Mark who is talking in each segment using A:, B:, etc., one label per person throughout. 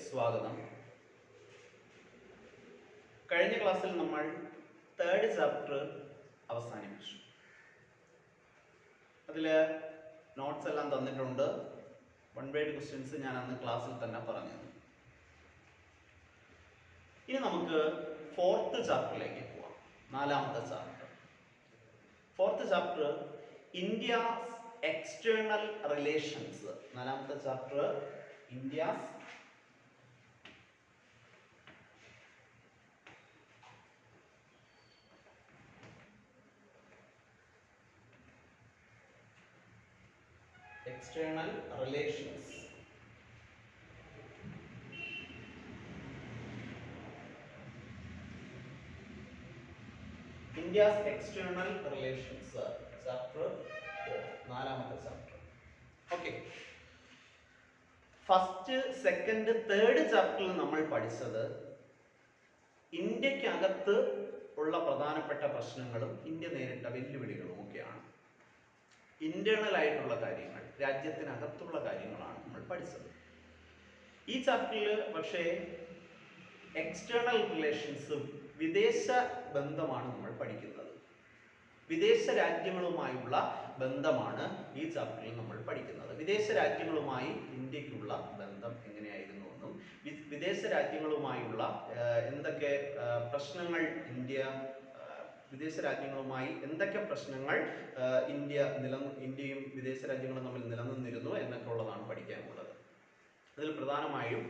A: സ്വാഗതം. കഴിഞ്ഞ ക്ലാസ്സിൽ നമ്മൾ തേർഡ് ചാപ്റ്റർ അവസാനിപ്പിച്ചു. അതിൽ നോട്ട്സ് എല്ലാം തന്നിട്ടുണ്ട്. വൺ വേർഡ് ക്വസ്റ്റ്യൻസ് ഞാൻ അന്ന് ക്ലാസ്സിൽ തന്നെ പറഞ്ഞു. ഇനി നമുക്ക് ഫോർത്ത് ചാപ്റ്ററിലേക്ക് പോവാം. നാലാമത്തെ chapter. Fourth chapter India's external relations. നാലാമത്തെ chapter India's external relations. India's external relations, chapter 4, നാലാമത്തെ chapter. Okay, first, second, third ചാപ്റ്ററിൽ നമ്മൾ പഠിച്ചത് ഇന്ത്യക്കകത്ത് ഉള്ള പ്രധാനപ്പെട്ട പ്രശ്നങ്ങളും ഇന്ത്യ നേരിട്ട വെല്ലുവിളികളും ഒക്കെയാണ്. ഇന്റേണൽ ആയിട്ടുള്ള കാര്യങ്ങൾ, രാജ്യത്തിനകത്തുള്ള കാര്യങ്ങളാണ് നമ്മൾ പഠിച്ചത്. ഈ ചാപ്റ്ററിൽ പക്ഷേ എക്സ്റ്റേണൽ റിലേഷൻസും വിദേശ ബന്ധമാണ് നമ്മൾ പഠിക്കുന്നത്. വിദേശ രാജ്യങ്ങളുമായുള്ള ബന്ധമാണ് ഈ ചാപ്റ്ററിൽ നമ്മൾ പഠിക്കുന്നത്. വിദേശ രാജ്യങ്ങളുമായി ഇന്ത്യക്കുള്ള ബന്ധം എങ്ങനെയായിരുന്നു എന്നും വിദേശ രാജ്യങ്ങളുമായുള്ള എന്തൊക്കെ പ്രശ്നങ്ങൾ വിദേശ രാജ്യങ്ങളുമായി എന്തൊക്കെ പ്രശ്നങ്ങൾ ഇന്ത്യയും വിദേശ രാജ്യങ്ങളും തമ്മിൽ നിലനിന്നിരുന്നു എന്നൊക്കെ ഉള്ളതാണ് പഠിക്കാനുള്ളത്. അതിൽ പ്രധാനമായും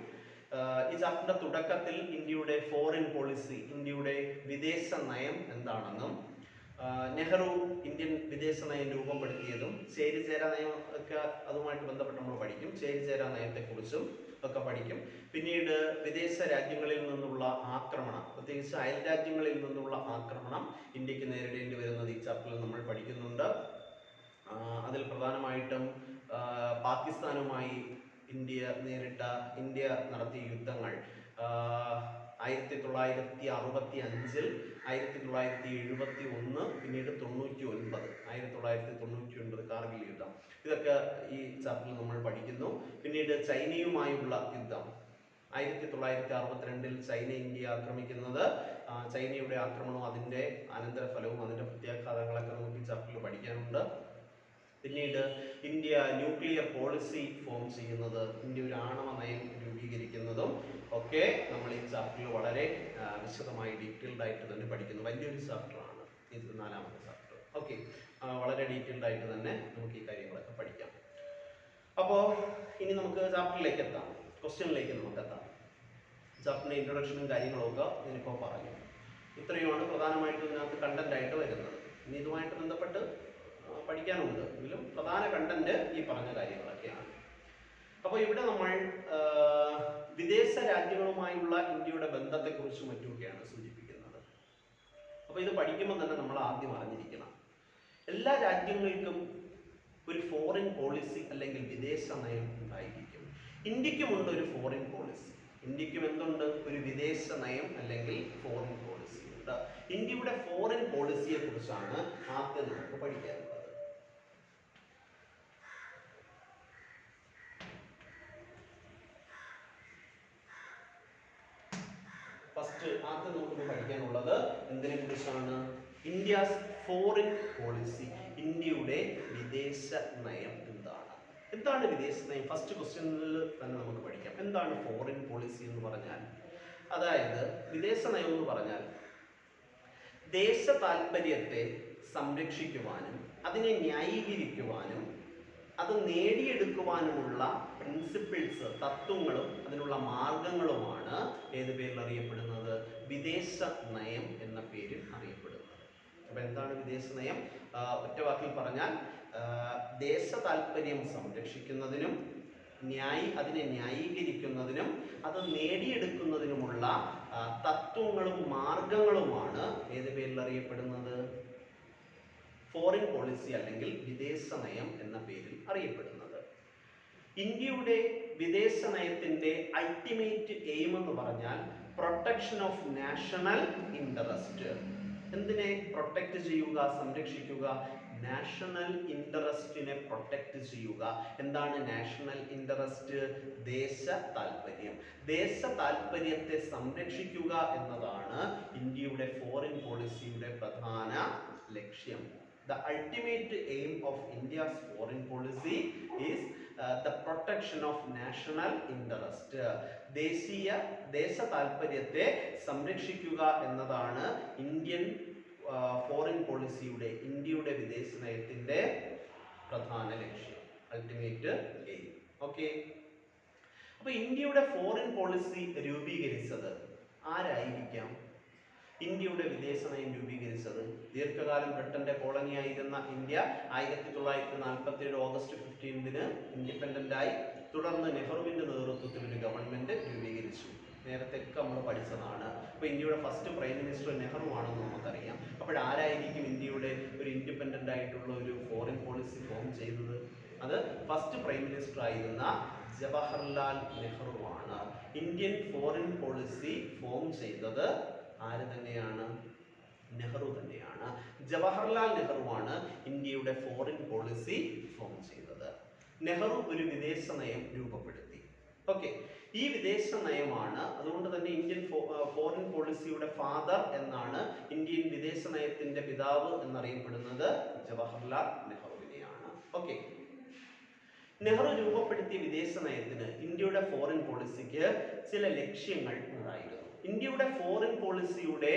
A: ഈ ചാപ്റ്ററിന്റെ തുടക്കത്തിൽ ഇന്ത്യയുടെ ഫോറിൻ പോളിസി, ഇന്ത്യയുടെ വിദേശ നയം എന്താണെന്നും നെഹ്റു ഇന്ത്യൻ വിദേശ നയം രൂപപ്പെടുത്തിയതും ചേരിചേരാ നയം ഒക്കെ അതുമായിട്ട് ബന്ധപ്പെട്ട് നമ്മൾ പഠിക്കും. ചേരിചേരാ നയത്തെക്കുറിച്ചും ഒക്കെ പഠിക്കും. പിന്നീട് വിദേശ രാജ്യങ്ങളിൽ നിന്നുള്ള ആക്രമണം, പ്രത്യേകിച്ച് അയൽ രാജ്യങ്ങളിൽ നിന്നുള്ള ആക്രമണം ഇന്ത്യക്ക് നേരിടേണ്ടി വരുന്നത് ഈ ചാപ്റ്ററിൽ നമ്മൾ പഠിക്കുന്നുണ്ട്. അതിൽ പ്രധാനമായിട്ടും പാകിസ്ഥാനുമായി ഇന്ത്യ നടത്തിയ യുദ്ധങ്ങൾ 1965, 1971, പിന്നീട് 1999 കാർഗിൽ യുദ്ധം, ഇതൊക്കെ ഈ ചാപ്റ്ററിൽ നമ്മൾ പഠിക്കുന്നു. പിന്നീട് ചൈനയുമായുള്ള യുദ്ധം 1962 ചൈന ഇന്ത്യ ആക്രമിക്കുന്നത്, ചൈനയുടെ ആക്രമണവും അതിൻ്റെ അനന്തരഫലവും അതിൻ്റെ പ്രത്യാഘാതങ്ങളൊക്കെ നമുക്ക് ഈ ചാപ്റ്ററിൽ പഠിക്കാനുണ്ട്. പിന്നീട് ഇന്ത്യ ന്യൂക്ലിയർ പോളിസി ഫോം ചെയ്യുന്നത്, ഇന്ത്യ ഒരു ആണവ നയം രൂപീകരിക്കുന്നതും ഒക്കെ നമ്മൾ ഈ ചാപ്റ്ററിൽ വളരെ വിശദമായി ഡീറ്റെയിൽഡ് ആയിട്ട് തന്നെ പഠിക്കുന്നു. വലിയൊരു ചാപ്റ്ററാണ് ഇത്, നാലാമത്തെ ചാപ്റ്റർ. ഓക്കെ, വളരെ ഡീറ്റെയിൽഡ് ആയിട്ട് തന്നെ നമുക്ക് ഈ കാര്യങ്ങളൊക്കെ പഠിക്കാം. അപ്പോൾ ഇനി നമുക്ക് ചാപ്റ്ററിലേക്ക് എത്താം, ക്വസ്റ്റ്യനിലേക്ക് നമുക്ക് എത്താം. ചാപ്റ്ററിൻ്റെ ഇൻട്രൊഡക്ഷനും കാര്യങ്ങളൊക്കെ ഞാനിപ്പോൾ പറഞ്ഞു. ഇത്രയുമാണ് പ്രധാനമായിട്ടും ഇതിനകത്ത് കണ്ടന്റ് ആയിട്ട് വരുന്നത്. ഇനി ഇതുമായിട്ട് ബന്ധപ്പെട്ട് പഠിക്കാനുണ്ട്, എങ്കിലും പ്രധാന കണ്ടന്റ് ഈ പറഞ്ഞ കാര്യങ്ങളൊക്കെയാണ്. അപ്പോൾ ഇവിടെ നമ്മൾ വിദേശ രാജ്യങ്ങളുമായുള്ള ഇന്ത്യയുടെ ബന്ധത്തെക്കുറിച്ചും മറ്റുമൊക്കെയാണ് സൂചിപ്പിക്കുന്നത്. അപ്പോൾ ഇത് പഠിക്കുമ്പോൾ തന്നെ നമ്മൾ ആദ്യം അറിഞ്ഞിരിക്കണം, എല്ലാ രാജ്യങ്ങൾക്കും ഒരു ഫോറിൻ പോളിസി അല്ലെങ്കിൽ വിദേശ നയം ഉണ്ടായിരിക്കും. ഇന്ത്യക്കുമുണ്ട് ഒരു ഫോറിൻ പോളിസി. ഇന്ത്യക്കും എന്തുണ്ട്? ഒരു വിദേശ നയം അല്ലെങ്കിൽ ഫോറിൻ പോളിസി ഉണ്ട്. ഇന്ത്യയുടെ ഫോറിൻ പോളിസിയെ കുറിച്ചാണ് ആദ്യം നമുക്ക് പഠിക്കാനുള്ളത്. ആദ്യം നമുക്ക് പഠിക്കാനുള്ളത് എന്തിനെ കുറിച്ചാണ്? ഇന്ത്യാസ് ഫോറിൻ പോളിസി, ഇന്ത്യയുടെ വിദേശ നയം എന്താണ് വിദേശ നയം? ഫസ്റ്റ് ക്വസ്റ്റ്യനിൽ തന്നെ നമുക്ക് പഠിക്കാം. എന്താണ് ഫോറിൻ പോളിസി എന്ന് പറഞ്ഞാൽ? അതായത് വിദേശ നയം എന്ന് പറഞ്ഞാൽ ദേശ താൽപര്യത്തെ സംരക്ഷിക്കുവാനും അതിനെ ന്യായീകരിക്കുവാനും അത് നേടിയെടുക്കുവാനുമുള്ള പ്രിൻസിപ്പിൾസ്, തത്വങ്ങളും അതിനുള്ള മാർഗങ്ങളുമാണ് ഏത് പേരിൽ അറിയപ്പെടുന്നത്? വിദേശ നയം എന്ന പേരിൽ അറിയപ്പെടുന്നത്. അപ്പൊ എന്താണ് വിദേശ നയം? ഒറ്റ വാക്കിൽ പറഞ്ഞാൽ ദേശ താൽപര്യം സംരക്ഷിക്കുന്നതിനും അതിനെ ന്യായീകരിക്കുന്നതിനും അത് നേടിയെടുക്കുന്നതിനുമുള്ള തത്വങ്ങളും മാർഗങ്ങളുമാണ് ഏത് പേരിൽ അറിയപ്പെടുന്നത്? ഫോറിൻ പോളിസി അല്ലെങ്കിൽ വിദേശ നയം എന്ന പേരിൽ അറിയപ്പെടുന്നത്. ഇന്ത്യയുടെ വിദേശ നയത്തിന്റെ അൾട്ടിമേറ്റ് എയിം എന്ന് പറഞ്ഞാൽ പ്രൊട്ടക്ഷൻ ഓഫ് നാഷണൽ ഇൻട്രസ്റ്റ്. എന്തിനെ പ്രൊട്ടക്ട് ചെയ്യുക, സംരക്ഷിക്കുക? നാഷണൽ ഇൻട്രസ്റ്റിനെ പ്രൊട്ടക്ട് ചെയ്യുക. എന്താണ് നാഷണൽ ഇൻട്രസ്റ്റ്? ദേശ താല്പര്യം. ദേശ താല്പര്യത്തെ സംരക്ഷിക്കുക എന്നതാണ് ഇന്ത്യയുടെ ഫോറിൻ പോളിസിയുടെ പ്രധാന ലക്ഷ്യം. The ultimate aim of India's foreign policy is the protection of national interest. ദേശ താല്പര്യത്തെ സംരക്ഷിക്കുക എന്നതാണ് ഇന്ത്യൻ ഫോറിൻ പോളിസിയുടെ, ഇന്ത്യയുടെ വിദേശ നയത്തിന്റെ പ്രധാന ലക്ഷ്യം, അൾട്ടിമേറ്റ് എയിം. ഓക്കെ, അപ്പൊ ഇന്ത്യയുടെ ഫോറിൻ പോളിസി രൂപീകരിച്ചത് ആരായിരിക്കാം? ഇന്ത്യയുടെ വിദേശ നയം രൂപീകരിച്ചത് ദീർഘകാലം ബ്രിട്ടന്റെ കോളനിയായിരുന്ന ഇന്ത്യ 1947 ഓഗസ്റ്റ് 15 ഇൻഡിപെൻഡന്റ് ആയി. തുടർന്ന് നെഹ്റുവിന്റെ നേതൃത്വത്തിൽ ഒരു ഗവൺമെന്റ് രൂപീകരിച്ചു. നേരത്തെ നമ്മൾ പഠിച്ചതാണ്. അപ്പൊ ഇന്ത്യയുടെ ഫസ്റ്റ് പ്രൈം മിനിസ്റ്റർ നെഹ്റു ആണെന്ന് നമുക്കറിയാം. അപ്പോഴാരായിരിക്കും ഇന്ത്യയുടെ ഒരു ഇൻഡിപെൻഡന്റ് ആയിട്ടുള്ള ഒരു ഫോറിൻ പോളിസി ഫോം ചെയ്തത്? അത് ഫസ്റ്റ് പ്രൈം മിനിസ്റ്റർ ആയിരുന്ന ജവഹർലാൽ നെഹ്റു ആണ്. ഇന്ത്യൻ ഫോറിൻ പോളിസി ഫോം ചെയ്തത് ആര് തന്നെയാണ്? നെഹ്റു തന്നെയാണ്. ജവഹർലാൽ നെഹ്റുവാണ് ഇന്ത്യയുടെ ഫോറിൻ പോളിസി ഫോം ചെയ്തത്. നെഹ്റു ഒരു വിദേശ നയം രൂപപ്പെടുത്തി. ഓക്കെ, ഈ വിദേശ നയമാണ്, അതുകൊണ്ട് തന്നെ ഇന്ത്യൻ ഫോറിൻ പോളിസിയുടെ ഫാദർ എന്നാണ്, ഇന്ത്യൻ വിദേശ നയത്തിന്റെ പിതാവ് എന്നറിയപ്പെടുന്നത് ജവഹർലാൽ നെഹ്റുവിനെയാണ്. ഓക്കെ, നെഹ്റു രൂപപ്പെടുത്തിയ വിദേശ നയത്തിന്, ഇന്ത്യയുടെ ഫോറിൻ പോളിസിക്ക് ചില ലക്ഷ്യങ്ങൾ ഉണ്ടായിരുന്നു. ഇന്ത്യയുടെ ഫോറിൻ പോളിസിയുടെ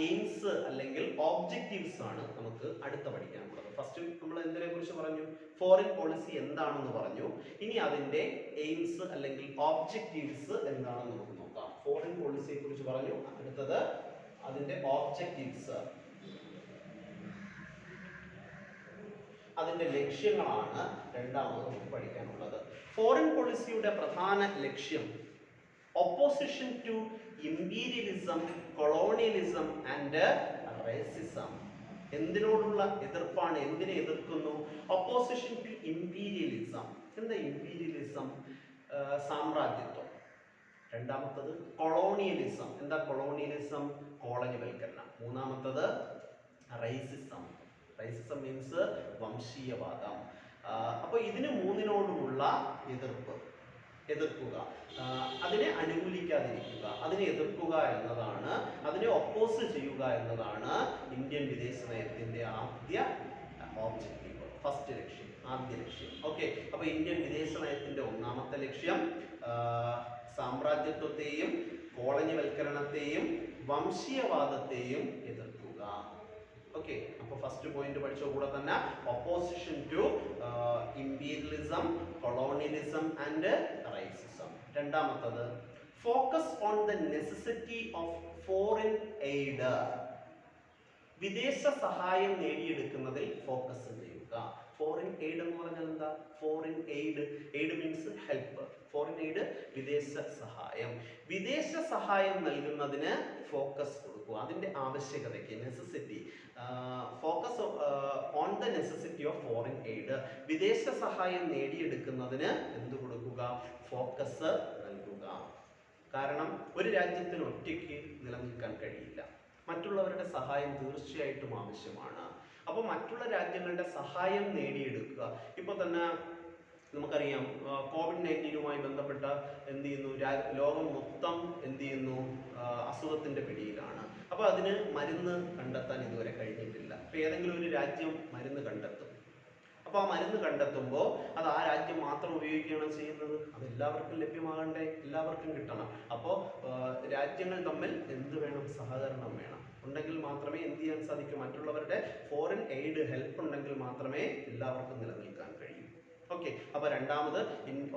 A: എയിംസ് അല്ലെങ്കിൽ ഓബ്ജക്റ്റീവ്സ് ആണ് നമുക്ക് അടുത്ത പഠിക്കാനുള്ളത്. ഫസ്റ്റ് നമ്മൾ എന്തിനെ കുറിച്ച് പറഞ്ഞു? ഫോറിൻ പോളിസി എന്താണെന്ന് പറഞ്ഞു. ഇനി അതിന്റെ എയിംസ് അല്ലെങ്കിൽ ഓബ്ജക്റ്റീവ്സ് എന്താണെന്ന് നമുക്ക് നോക്കാം. ഫോറിൻ പോളിസിയെ കുറിച്ച് പറഞ്ഞു, അടുത്തത് അതിന്റെ ഓബ്ജക്റ്റീവ്സ്, അതിന്റെ ലക്ഷ്യങ്ങളാണ് രണ്ടാമത് നമുക്ക് പഠിക്കാനുള്ളത്. ഫോറിൻ പോളിസിയുടെ പ്രധാന ലക്ഷ്യം opposition to imperialism, colonialism and racism. എന്തിനോടുള്ള എതിർപ്പാണ്? എന്തിനെ എതിർക്കുന്നു? opposition to imperialism. എന്താ imperialism? സാമ്രാജ്യത്വം. രണ്ടാമത്തത് colonialism. എന്താ colonialism? കോളനിവൽക്കരണം. മൂന്നാമത്തത് racism. racism means വംശീയവാദം. അപ്പോൾ ഇതിന് മൂന്നിനോടുമുള്ള എതിർക്കുക, അതിനെ അനുകൂലിക്കാതിരിക്കുക, അതിനെ എതിർക്കുക എന്നതാണ്, അതിനെ ഒപ്പോസ് ചെയ്യുക എന്നതാണ് ഇന്ത്യൻ വിദേശ നയത്തിന്റെ ആദ്യ ഓബ്ജക്റ്റീവ്, ഫസ്റ്റ് ലക്ഷ്യം, ആദ്യ ലക്ഷ്യം. ഓക്കെ, അപ്പൊ ഇന്ത്യൻ വിദേശ നയത്തിന്റെ ഒന്നാമത്തെ ലക്ഷ്യം സാമ്രാജ്യത്വത്തെയും കോളനിവൽക്കരണത്തെയും വംശീയവാദത്തെയും എതിർക്കുക. ഓക്കെ, അപ്പൊ ഫസ്റ്റ് പോയിന്റ് പഠിച്ച കൂടെ തന്നെ opposition to imperialism, colonialism and racism. രണ്ടാമത്തത് focus on the necessity of foreign aid. വിദേശ സഹായം നേടിയെടുക്കുന്നതിൽ ഫോക്കസ് ചെയ്യുക. ഫോറിൻ എയ്ഡ് എന്ന് പറഞ്ഞാൽ എന്താ? Foreign aid, aid means help. Foreign aid വിദേശ സഹായം. വിദേശ സഹായം നൽകുന്നതിന് ഫോക്കസ് കൊടുക്കുക, അതിന്റെ ആവശ്യകതയ്ക്ക്, necessity. Focus on the necessity of foreign aid. വിദേശ സഹായം നേടിയെടുക്കുന്നതിന് എന്ത് കൊടുക്കുക? ഫോക്കസ് നൽകുക. കാരണം ഒരു രാജ്യത്തിന് ഒറ്റയ്ക്ക് നിലനിൽക്കാൻ കഴിയില്ല, മറ്റുള്ളവരുടെ സഹായം തീർച്ചയായിട്ടും ആവശ്യമാണ്. അപ്പോൾ മറ്റുള്ള രാജ്യങ്ങളുടെ സഹായം നേടിയെടുക്കുക. ഇപ്പോൾ തന്നെ നമുക്കറിയാം, COVID-19 ബന്ധപ്പെട്ട എന്ത് ചെയ്യുന്നു, ലോകം മൊത്തം എന്ത് ചെയ്യുന്നു, അസുഖത്തിന്റെ പിടിയിലാണ്. അപ്പോൾ അതിന് മരുന്ന് കണ്ടെത്താൻ ഇതുവരെ കഴിഞ്ഞിട്ടില്ല. അപ്പോൾ ഏതെങ്കിലും ഒരു രാജ്യം മരുന്ന് കണ്ടെത്തും. അപ്പോൾ ആ മരുന്ന് കണ്ടെത്തുമ്പോൾ അത് ആ രാജ്യം മാത്രം ഉപയോഗിക്കുകയാണ് ചെയ്യുന്നത്. അത് എല്ലാവർക്കും ലഭ്യമാകണ്ടേ, എല്ലാവർക്കും കിട്ടണം. അപ്പോൾ രാജ്യങ്ങൾ തമ്മിൽ എന്ത് വേണം? സഹകരണം വേണം. ഉണ്ടെങ്കിൽ മാത്രമേ എന്ത് ചെയ്യാൻ സാധിക്കൂ? മറ്റുള്ളവരുടെ ഫോറിൻ എയ്ഡ് ഹെൽപ്പ് ഉണ്ടെങ്കിൽ മാത്രമേ എല്ലാവർക്കും നിലനിൽക്കാൻ കഴിയൂ. ഓക്കെ, അപ്പോൾ രണ്ടാമത്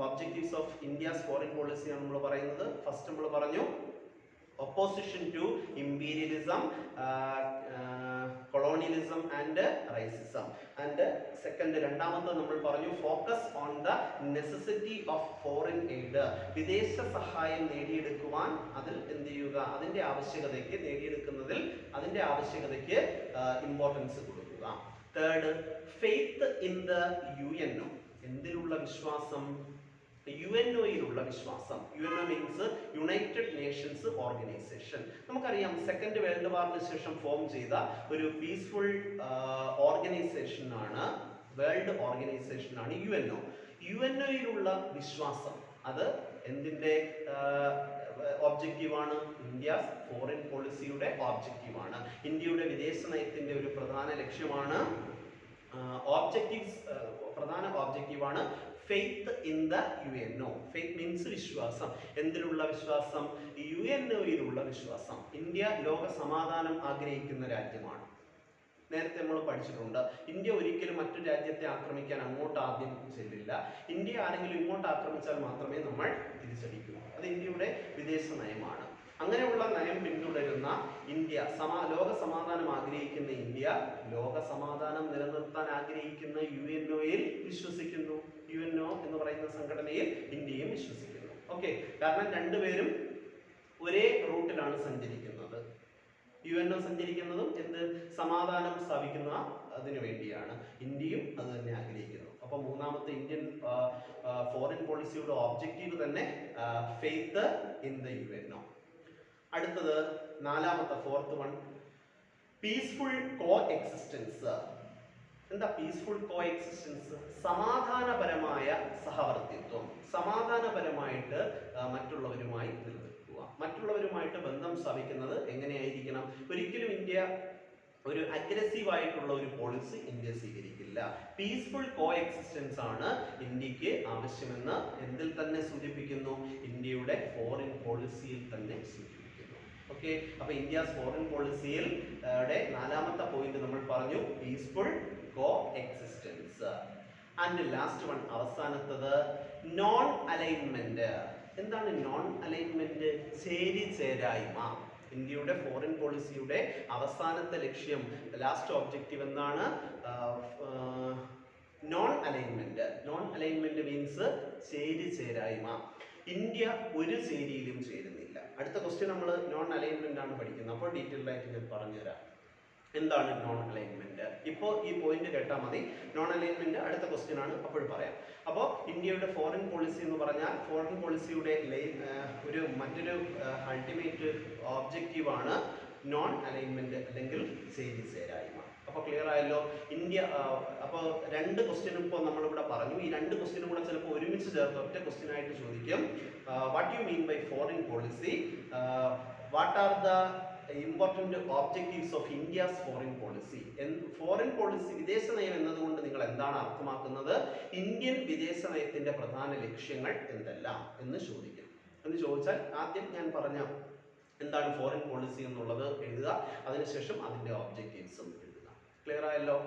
A: ഒബ്ജക്റ്റീവ്സ് ഓഫ് ഇന്ത്യസ് ഫോറിൻ പോളിസിയാണ് നമ്മൾ പറയുന്നത്. ഫസ്റ്റ് നമ്മൾ പറഞ്ഞു opposition to imperialism, colonialism and racism. And second, രണ്ടാമത്തെ നമ്മൾ പറഞ്ഞു focus on the necessity of foreign aid. വിദേശ സഹായം നേടിയെടുക്കുവാൻ അതിൽ എന്ത് ചെയ്യുക? അതിന്റെ ആവശ്യകതയ്ക്ക്, നേടിയെടുക്കുന്നതിൽ അതിന്റെ ആവശ്യകതയ്ക്ക് ഇമ്പോർട്ടൻസ് കൊടുക്കുക. Third, faith in the UNO. എന്തിലുള്ള വിശ്വാസം? UNOയിലുള്ള വിശ്വാസം. UNO means United Nations organisation. നമുക്കറിയാം സെക്കൻഡ് വേൾഡ് വാറിന് ശേഷം ഫോം ചെയ്ത ഒരു പീസ്ഫുൾ ഓർഗനൈസേഷൻ ആണ്, വേൾഡ് ഓർഗനൈസേഷൻ ആണ് UNO. UNOയിലുള്ള വിശ്വാസം അത് എന്തിന്റെ ഒബ്ജക്റ്റീവാണ്? ഇന്ത്യ ഫോറിൻ പോളിസിയുടെ ഒബ്ജക്റ്റീവാണ്. ഇന്ത്യയുടെ വിദേശ നയത്തിന്റെ ഒരു പ്രധാന ലക്ഷ്യമാണ്, പ്രധാന ഒബ്ജക്റ്റീവാണ് faith in the UNO. Faith means വിശ്വാസം. എന്തിലുള്ള വിശ്വാസം? UNOയിലുള്ള വിശ്വാസം. ഇന്ത്യ ലോക സമാധാനം ആഗ്രഹിക്കുന്ന രാജ്യമാണ്. നേരത്തെ നമ്മൾ പഠിച്ചിട്ടുണ്ട്, ഇന്ത്യ ഒരിക്കലും മറ്റു രാജ്യത്തെ ആക്രമിക്കാൻ അങ്ങോട്ട് ആദ്യം ചെല്ലില്ല. ഇന്ത്യ ആരെങ്കിലും ഇങ്ങോട്ട് ആക്രമിച്ചാൽ മാത്രമേ നമ്മൾ തിരിച്ചടിക്കൂ. അത് ഇന്ത്യയുടെ വിദേശ നയമാണ്. അങ്ങനെയുള്ള നയം പിന്തുടരുന്ന ഇന്ത്യ, ലോക സമാധാനം ആഗ്രഹിക്കുന്ന ഇന്ത്യ, ലോക സമാധാനം നിലനിർത്താൻ ആഗ്രഹിക്കുന്ന UNOയിൽ വിശ്വസിക്കുന്നു. UNO എന്ന് പറയുന്ന സംഘടനയിൽ ഇന്ത്യയും വിശ്വസിക്കുന്നു. ഓക്കെ, കാരണം രണ്ടുപേരും ഒരേ റൂട്ടിലാണ് സഞ്ചരിക്കുന്നത്. UNO സഞ്ചരിക്കുന്നതും എന്ത് സമാധാനം സ്ഥാപിക്കുന്ന അതിനു വേണ്ടിയാണ്. ഇന്ത്യയും അത് തന്നെ ആഗ്രഹിക്കുന്നു. അപ്പൊ മൂന്നാമത്തെ ഇന്ത്യൻ ഫോറിൻ പോളിസിയുടെ ഒബ്ജക്റ്റീവ് തന്നെ ഫെയ്ത്ത് ഇൻ ദ UNO. അടുത്തത് നാലാമത്തെ, ഫോർത്ത് വൺ, പീസ്ഫുൾ കോ എക്സിസ്റ്റൻസ്. എന്താ പീസ്ഫുൾ കോ എക്സിസ്റ്റൻസ്? സമാധാനപരമായ സഹവർത്തിത്വം. സമാധാനപരമായിട്ട് മറ്റുള്ളവരുമായി നിലനിൽക്കുക, മറ്റുള്ളവരുമായിട്ട് ബന്ധം സ്ഥാപിക്കുന്നത് എങ്ങനെയായിരിക്കണം? ഒരിക്കലും ഇന്ത്യ ഒരു അഗ്രസീവ് ആയിട്ടുള്ള ഒരു പോളിസി ഇന്ത്യ സ്വീകരിക്കില്ല. പീസ്ഫുൾ കോ എക്സിസ്റ്റൻസ് ആണ് ഇന്ത്യക്ക് ആവശ്യമെന്ന് എന്തിൽ തന്നെ സൂചിപ്പിക്കുന്നു? ഇന്ത്യയുടെ ഫോറിൻ പോളിസിയിൽ തന്നെ സൂചിപ്പിക്കുന്നു. ഓക്കെ, അപ്പൊ ഇന്ത്യസ് ഫോറിൻ പോളിസിയിൽ നാലാമത്തെ പോയിന്റ് നമ്മൾ പറഞ്ഞു, peaceful coexistence. And last one, അവസാനത്തത് നോൺ അലൈൻമെന്റ്. എന്താണ് നോൺ അലൈൻമെന്റ്? ചേരിചേരായ്മ. ഇന്ത്യയുടെ ഫോറിൻ പോളിസിയുടെ അവസാനത്തെ ലക്ഷ്യം, ലാസ്റ്റ് ഒബ്ജക്റ്റീവ് എന്താണ്? Non alignment. Non alignment means ചേരിചേരായ്മ. ഇന്ത്യ ഒരു ചേരിയിലും ചേരുന്നില്ല. അടുത്ത ക്വസ്റ്റ്യൻ നമ്മൾ നോൺ അലൈൻമെന്റ് ആണ് പഠിക്കുന്നത്. അപ്പോൾ ഡീറ്റെയിൽഡ് ആയിട്ട് ഞാൻ പറഞ്ഞുതരാം എന്താണ് നോൺ അലൈൻമെന്റ്. ഇപ്പോൾ ഈ പോയിന്റ് കേട്ടാൽ മതി. നോൺ അലൈൻമെന്റ് അടുത്ത ക്വസ്റ്റ്യൻ ആണ്, അപ്പോൾ പറയാം. അപ്പോൾ ഇന്ത്യയുടെ ഫോറിൻ പോളിസി എന്ന് പറഞ്ഞാൽ ഫോറിൻ പോളിസിയുടെ മറ്റൊരു അൾട്ടിമേറ്റ് ഒബ്ജക്റ്റീവ് ആണ് നോൺ അലൈൻമെന്റ് അല്ലെങ്കിൽ ചേരിചേരായ്മ. അപ്പോൾ ക്ലിയർ ആയല്ലോ. ഇന്ത്യ അപ്പോൾ രണ്ട് ക്വസ്റ്റ്യനും ഇപ്പോൾ നമ്മളിവിടെ പറഞ്ഞു. ഈ രണ്ട് ക്വസ്റ്റ്യനും കൂടെ ചിലപ്പോൾ ഒരുമിച്ച് ചേർത്ത് ഒറ്റ ക്വസ്റ്റ്യൻ ആയിട്ട് ചോദിക്കും. What you mean by foreign policy? What are the important objectives of India's foreign policy? Foreign policy, വിദേശ നയം എന്നതുകൊണ്ട് നിങ്ങൾ എന്താണ് അർത്ഥമാക്കുന്നത്? ഇന്ത്യൻ വിദേശ നയത്തിന്റെ പ്രധാന ലക്ഷ്യങ്ങൾ എന്തെല്ലാം എന്ന് ചോദിക്കും. എന്ന് ചോദിച്ചാൽ ആദ്യം ഞാൻ പറഞ്ഞ എന്താണ് ഫോറിൻ പോളിസി എന്നുള്ളത് എഴുതുക, അതിനുശേഷം അതിന്റെ ഒബ്ജക്റ്റീവ്സും എഴുതുക. ക്ലിയർ ആയല്ലോ.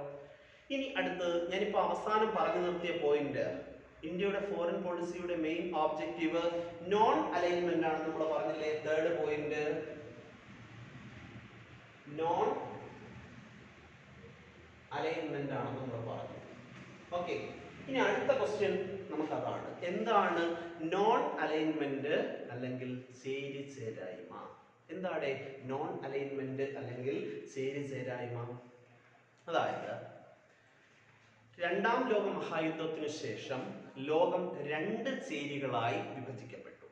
A: ഇനി അടുത്ത് ഞാനിപ്പോൾ അവസാനം പറഞ്ഞു നിർത്തിയ പോയിന്റ്, ഇന്ത്യയുടെ ഫോറിൻ പോളിസിയുടെ മെയിൻ ഒബ്ജക്റ്റീവ് നോൺ അലൈൻമെന്റ് ആണ്. നമ്മൾ പറഞ്ഞില്ലേ, തേർഡ് പോയിന്റ് നോൺ അലൈൻമെന്റ് ആണെന്ന് നമ്മൾ പറഞ്ഞു. ഓക്കെ, ഇനി അടുത്ത ക്വസ്റ്റ്യൻ നമുക്ക് അതാണ്, എന്താണ് നോൺ അലൈൻമെന്റ് അല്ലെങ്കിൽ ചേരിചേരായ്മ? എന്താണ് നോൺ അലൈൻമെന്റ് അല്ലെങ്കിൽ ചേരിചേരായ്മ? അതായത് രണ്ടാം ലോക മഹായുദ്ധത്തിനു ശേഷം ലോകം രണ്ട് ചേരികളായി വിഭജിക്കപ്പെട്ടു.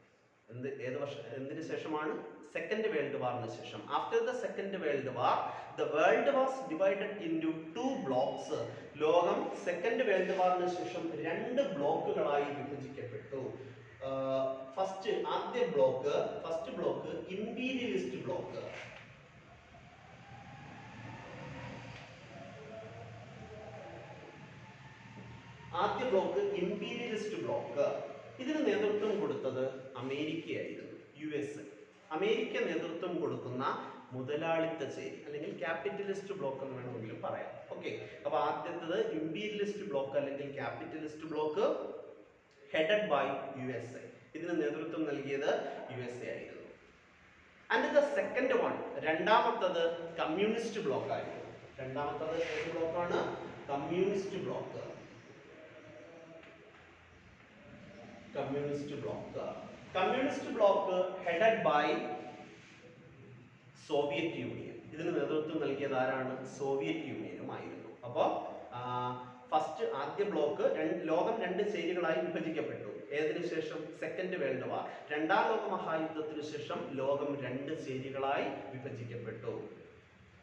A: എന്തിനു ശേഷമാണ്? സെക്കൻഡ് വേൾഡ് വാറിന് ശേഷം. After the second world war the world was divided into two blocs. ലോകം സെക്കൻഡ് വേൾഡ് വാറിന് ശേഷം രണ്ട് ബ്ലോക്കുകളായി വിഭജിക്കപ്പെട്ടു. First bloc imperialist bloc. ആദ്യ ബ്ലോക്ക് ഇംപീരിയലിസ്റ്റ് ബ്ലോക്ക്. ഇതിന് നേതൃത്വം കൊടുത്തത് അമേരിക്കയായിരുന്നു, USA. അമേരിക്ക നേതൃത്വം കൊടുക്കുന്ന മുതലാളിത്ത ചേരി അല്ലെങ്കിൽ ക്യാപിറ്റലിസ്റ്റ് ബ്ലോക്ക് എന്ന് വേണമെങ്കിലും പറയാം. ഓക്കെ, അപ്പൊ ആദ്യത്തേത് ഇംപീരിയലിസ്റ്റ് ബ്ലോക്ക് അല്ലെങ്കിൽ capitalist block, headed by USA. ഇതിന് നേതൃത്വം നൽകിയത് USA ആയിരുന്നു. ആൻഡ് ദ സെക്കൻഡ് വൺ, രണ്ടാമത്തത് കമ്മ്യൂണിസ്റ്റ് ബ്ലോക്ക് ആയിരുന്നു. രണ്ടാമത്തത് ഏത് ബ്ലോക്കാണ്? Communist block. Communist block headed by Soviet Union. ഇതിന് നേതൃത്വം നൽകിയത് ആരാണ്? സോവിയറ്റ് യൂണിയനുമായിരുന്നു. അപ്പോൾ ആദ്യ ബ്ലോക്ക്, ലോകം രണ്ട് ചേരികളായി വിഭജിക്കപ്പെട്ടു. ഏതിനു ശേഷം? സെക്കൻഡ് വേൾഡ് വാർ, രണ്ടാം ലോക മഹായുദ്ധത്തിന് ശേഷം ലോകം 2 ചേരികളായി വിഭജിക്കപ്പെട്ടു.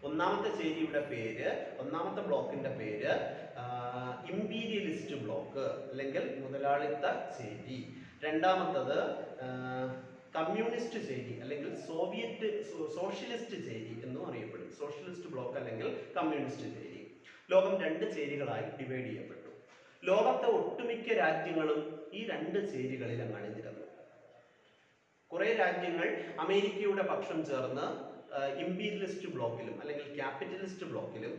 A: ഒന്നാമത്തെ ചേരിയുടെ പേര്, ഒന്നാമത്തെ ബ്ലോക്കിന്റെ പേര് ഇമ്പീരിയലിസ്റ്റ് ബ്ലോക്ക് അല്ലെങ്കിൽ മുതലാളിത്ത ചേരി. രണ്ടാമത്തത് കമ്മ്യൂണിസ്റ്റ് ചേരി അല്ലെങ്കിൽ സോഷ്യലിസ്റ്റ് ചേരി എന്നും അറിയപ്പെടും. സോഷ്യലിസ്റ്റ് ബ്ലോക്ക് അല്ലെങ്കിൽ കമ്മ്യൂണിസ്റ്റ് ചേരി. ലോകം 2 ചേരികളായി ഡിവൈഡ് ചെയ്യപ്പെട്ടു. ലോകത്തെ ഒട്ടുമിക്ക രാജ്യങ്ങളും ഈ 2 ചേരികളിൽ അണിനിരന്നു. കുറെ രാജ്യങ്ങൾ അമേരിക്കയുടെ പക്ഷം ചേർന്ന് ഇമ്പീരിയലിസ്റ്റ് ബ്ലോക്കിലും അല്ലെങ്കിൽ ക്യാപിറ്റലിസ്റ്റ് ബ്ലോക്കിലും,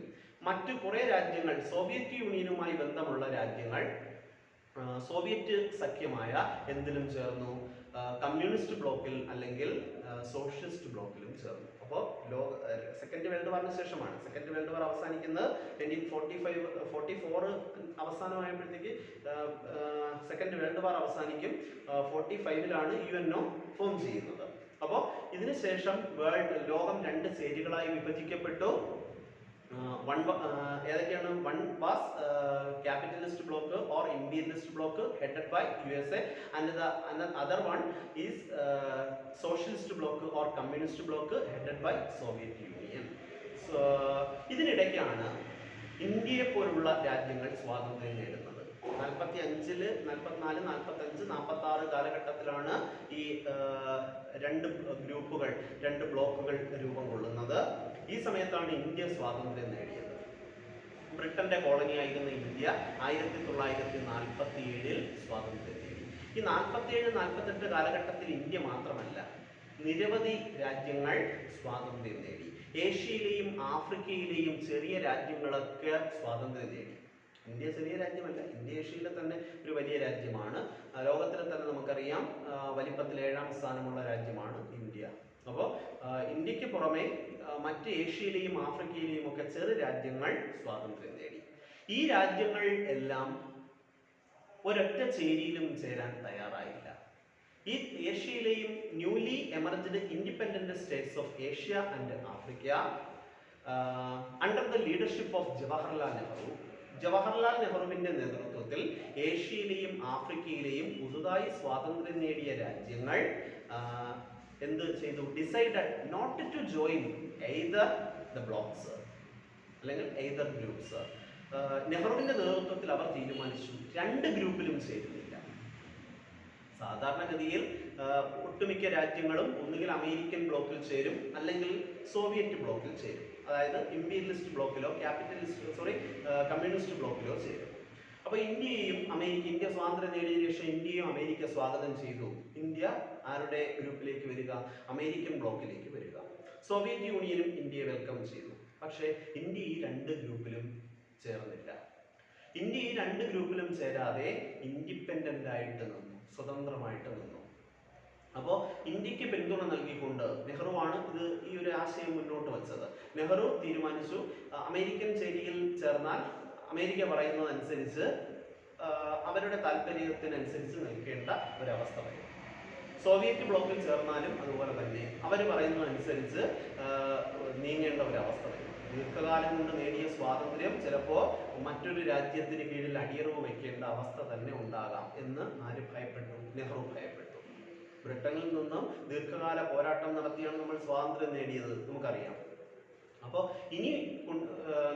A: മറ്റു കുറെ രാജ്യങ്ങൾ സോവിയറ്റ് യൂണിയനുമായി ബന്ധമുള്ള രാജ്യങ്ങൾ സോവിയറ്റ് സഖ്യമായ എന്തിലും ചേർന്നു? കമ്മ്യൂണിസ്റ്റ് ബ്ലോക്കിൽ അല്ലെങ്കിൽ സോഷ്യലിസ്റ്റ് ബ്ലോക്കിലും ചേർന്നു. അപ്പോൾ സെക്കൻഡ് വേൾഡ് വാറിന് ശേഷമാണ്. സെക്കൻഡ് വേൾഡ് വാർ അവസാനിക്കുന്നത് 1944 അവസാനമായപ്പോഴത്തേക്ക് സെക്കൻഡ് വേൾഡ് വാർ അവസാനിക്കും. 45-ലാണ് UNO ഫോം ചെയ്യുന്നത്. അപ്പോൾ ഇതിനുശേഷം ലോകം 2 ചേരികളായി വിഭജിക്കപ്പെട്ടു. ഏതൊക്കെയാണ്? One was capitalist bloc or imperialist bloc headed by USA, and other one is socialist bloc or communist block headed by Soviet Union. ഇതിനിടയ്ക്കാണ് ഇന്ത്യയെ പോലുള്ള രാജ്യങ്ങൾ സ്വാതന്ത്ര്യം നേടുന്നത്. 45-ല് 44, 45, 46 കാലഘട്ടത്തിലാണ് ഈ 2 ഗ്രൂപ്പുകൾ, 2 ബ്ലോക്കുകൾ രൂപം കൊള്ളുന്നത്. ഈ സമയത്താണ് ഇന്ത്യ സ്വാതന്ത്ര്യം നേടിയത്. ബ്രിട്ടന്റെ കോളനിയായിരുന്ന ഇന്ത്യ 1947-ൽ സ്വാതന്ത്ര്യം നേടി. ഈ 47-48 കാലഘട്ടത്തിൽ ഇന്ത്യ മാത്രമല്ല, നിരവധി രാജ്യങ്ങൾ സ്വാതന്ത്ര്യം നേടി. ഏഷ്യയിലെയും ആഫ്രിക്കയിലെയും ചെറിയ രാജ്യങ്ങളൊക്കെ സ്വാതന്ത്ര്യം നേടി. ഇന്ത്യ ചെറിയ രാജ്യമല്ല, ഇന്ത്യ ഏഷ്യയിലെ തന്നെ ഒരു വലിയ രാജ്യമാണ്. ലോകത്തിലെ തന്നെ നമുക്കറിയാം വലിപ്പത്തിൽ 7ാം സ്ഥാനമുള്ള രാജ്യമാണ് ഇന്ത്യ. അപ്പോൾ ഇന്ത്യക്ക് പുറമെ മറ്റ് ഏഷ്യയിലെയും ആഫ്രിക്കയിലെയും ഒക്കെ ചെറു രാജ്യങ്ങൾ സ്വാതന്ത്ര്യം നേടി. ഈ രാജ്യങ്ങൾ എല്ലാം ഒരൊറ്റ ചേരിയിലും ചേരാൻ തയ്യാറായില്ല. ഈ ഏഷ്യയിലെയും newly emerged independent states of Asia and Africa under the leadership of Jawaharlal നെഹ്റുവിന്റെ നേതൃത്വത്തിൽ ഏഷ്യയിലെയും ആഫ്രിക്കയിലെയും പുതുതായി സ്വാതന്ത്ര്യം നേടിയ രാജ്യങ്ങൾ എന്ത് ചെയ്തു? Decided not to join either the blocks അല്ലെങ്കിൽ എയ്തർ ഗ്രൂപ്പ്സ്. നെഹ്റുവിന്റെ നേതൃത്വത്തിൽ അവർ തീരുമാനിച്ചു 2 ഗ്രൂപ്പിലും ചേരുന്നില്ല. സാധാരണഗതിയിൽ ഒട്ടുമിക്ക രാജ്യങ്ങളും ഒന്നുകിൽ അമേരിക്കൻ ബ്ലോക്കിൽ ചേരും അല്ലെങ്കിൽ സോവിയറ്റ് ബ്ലോക്കിൽ ചേരും. അതായത് ഇമ്പീരിയലിസ്റ്റ് ബ്ലോക്കിലോ കമ്മ്യൂണിസ്റ്റ് ബ്ലോക്കിലോ ചേരും. അപ്പോൾ ഇന്ത്യ സ്വാതന്ത്ര്യം നേടിയ ശേഷം ഇന്ത്യയും അമേരിക്ക സ്വാഗതം ചെയ്തു. ഇന്ത്യ ആരുടെ ഗ്രൂപ്പിലേക്ക് വരിക? അമേരിക്കൻ ബ്ലോക്കിലേക്ക് വരിക. സോവിയറ്റ് യൂണിയനും ഇന്ത്യയെ വെൽക്കം ചെയ്തു. പക്ഷേ ഇന്ത്യ ഈ 2 ഗ്രൂപ്പിലും ചേർന്നില്ല. ഇന്ത്യ ഈ 2 ഗ്രൂപ്പിലും ചേരാതെ ഇൻഡിപെൻഡന്റ് ആയിട്ട് നിന്നു, സ്വതന്ത്രമായിട്ട് നിന്നു. അപ്പോൾ ഇന്ത്യക്ക് പിന്തുണ നൽകിക്കൊണ്ട് നെഹ്റുവാണ് ഈ ഒരു ആശയം മുന്നോട്ട് വച്ചത്. നെഹ്റു തീരുമാനിച്ചു അമേരിക്കൻ ചേരിയിൽ ചേർന്നാൽ അമേരിക്ക പറയുന്നതനുസരിച്ച് അവരുടെ താല്പര്യത്തിനനുസരിച്ച് നിൽക്കേണ്ട ഒരവസ്ഥ വരും. സോവിയറ്റ് ബ്ലോക്കിൽ ചേർന്നാലും അതുപോലെ തന്നെ അവർ പറയുന്നതനുസരിച്ച് നീങ്ങേണ്ട ഒരവസ്ഥ വരും. ദീർഘകാലം കൊണ്ട് നേടിയ സ്വാതന്ത്ര്യം ചിലപ്പോൾ മറ്റൊരു രാജ്യത്തിന് കീഴിൽ അടിയറവ് വയ്ക്കേണ്ട അവസ്ഥ തന്നെ ഉണ്ടാകാം എന്ന് ആര് ഭയപ്പെട്ടു? നെഹ്റു ഭയപ്പെട്ടു. ബ്രിട്ടനിൽ നിന്നും ദീർഘകാല പോരാട്ടം നടത്തിയാണ് നമ്മൾ സ്വാതന്ത്ര്യം നേടിയത്, നമുക്കറിയാം. അപ്പോൾ ഇനി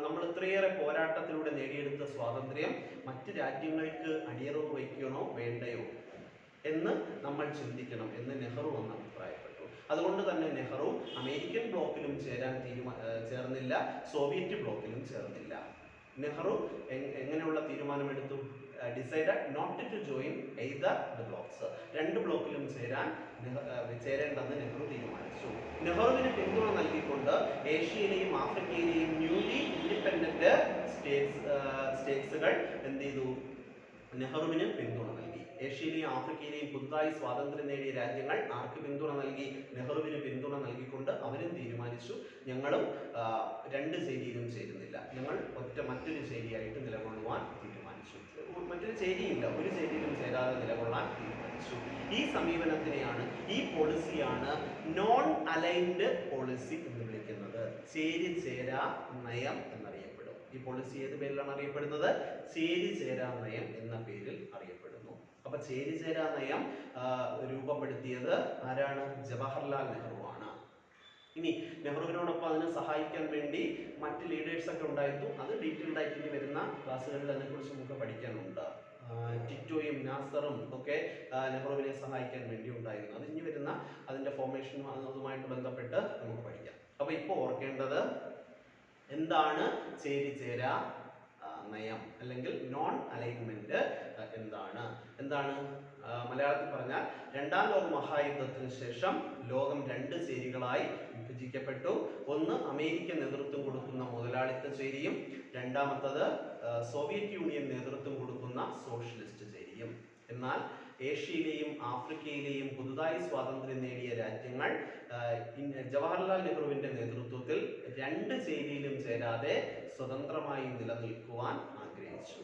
A: നമ്മൾ ഇത്രയേറെ പോരാട്ടത്തിലൂടെ നേടിയെടുത്ത സ്വാതന്ത്ര്യം മറ്റ് രാജ്യങ്ങൾക്ക് അടിയറവ് വയ്ക്കണോ വേണ്ടയോ എന്ന് നമ്മൾ ചിന്തിക്കണം എന്ന് നെഹ്റു ഒന്ന് അഭിപ്രായപ്പെട്ടു. അതുകൊണ്ട് തന്നെ നെഹ്റു അമേരിക്കൻ ബ്ലോക്കിലും ചേർന്നില്ല, സോവിയറ്റ് ബ്ലോക്കിലും ചേർന്നില്ല. നെഹ്റു എങ്ങനെയുള്ള തീരുമാനമെടുത്തു? Decided not to join either the blocs. 2 ബ്ലോക്കിലും ചേരേണ്ടെന്ന് നെഹ്റു തീരുമാനിച്ചു. നെഹ്റുവിന് പിന്തുണ നൽകിക്കൊണ്ട് ഏഷ്യയിലെയും ആഫ്രിക്കയിലെയും ന്യൂലി ഇൻഡിപെൻഡന്റ് സ്റ്റേറ്റ്സുകൾ എന്ത് ചെയ്തു? നെഹ്റുവിന് പിന്തുണ നൽകി. ഏഷ്യയിലെയും ആഫ്രിക്കയിലെയും പുതുതായി സ്വാതന്ത്ര്യം നേടിയ രാജ്യങ്ങൾ ആർക്ക് പിന്തുണ നൽകി? നെഹ്റുവിന് പിന്തുണ നൽകിക്കൊണ്ട് അവരും തീരുമാനിച്ചു ഞങ്ങളും 2 ചേരിയിലും ചേരുന്നില്ല, ഞങ്ങൾ മറ്റൊരു ചേരിയായിട്ട് നിലകൊള്ളുവാൻ തീരുമാനിച്ചു. മറ്റൊരു ചേരിയില്ല, ഒരു ചേരിയിലും ചേരാതെ നിലകൊള്ളാൻ തീരുമാനിച്ചു. ഈ സമീപനത്തിനെയാണ്, ഈ പോളിസിയാണ് നോൺ അലൈൻഡ് പോളിസി എന്ന് വിളിക്കുന്നത്. ചേരാ നയം എന്നറിയപ്പെടും. ഈ ഈ പോളിസി ഏത് പേരിലാണ് അറിയപ്പെടുന്നത്? ചേരിചേരാ നയം എന്ന പേരിൽ അറിയപ്പെടുന്നു. അപ്പൊ ചേരിചേരാ നയം രൂപപ്പെടുത്തിയത് ആരാണ്? ജവഹർലാൽ നെഹ്റു ആണ്. ഇനി നെഹ്റുവിനോടൊപ്പം അതിനെ സഹായിക്കാൻ വേണ്ടി മറ്റ് ലീഡേഴ്സ് ഒക്കെ ഉണ്ടായിരുന്നു. അത് ഡീറ്റെയിൽഡ് ആയിട്ട് ഇനി വരുന്ന ക്ലാസ്സുകളിൽ അതിനെക്കുറിച്ച് നമുക്ക് പഠിക്കാനുണ്ട്. ടിറ്റോയും നാസറും ഒക്കെ നെഹ്റുവിനെ സഹായിക്കാൻ വേണ്ടി ഉണ്ടായിരുന്നു. അത് ഇനി വരുന്ന അതിന്റെ ഫോർമേഷനും അതുമായിട്ട് ബന്ധപ്പെട്ട് നമുക്ക് പഠിക്കാം. അപ്പൊ ഇപ്പോൾ ഓർക്കേണ്ടത് എന്താണ് ചേരിചേരാ നയം അല്ലെങ്കിൽ നോൺ അലൈൻമെന്റ് എന്താണ് മലയാളത്തിൽ പറഞ്ഞാൽ രണ്ടാം ലോക മഹായുദ്ധത്തിന് ശേഷം ലോകം രണ്ട് ചേരികളായി വിഭജിക്കപ്പെട്ടു. ഒന്ന് അമേരിക്ക നേതൃത്വം കൊടുക്കുന്ന മുതലാളിത്ത ചേരിയും രണ്ടാമത്തത് സോവിയറ്റ് യൂണിയൻ നേതൃത്വം കൊടുക്കുന്ന സോഷ്യലിസ്റ്റ് ചേരിയും. എന്നാൽ ഏഷ്യയിലെയും ആഫ്രിക്കയിലെയും പുതുതായി സ്വാതന്ത്ര്യം നേടിയ രാജ്യങ്ങൾ ജവഹർലാൽ നെഹ്റുവിന്റെ നേതൃത്വത്തിൽ രണ്ട് ചേരിയിലും ചേരാതെ സ്വതന്ത്രമായി നിലനിൽക്കുവാൻ ആഗ്രഹിച്ചു.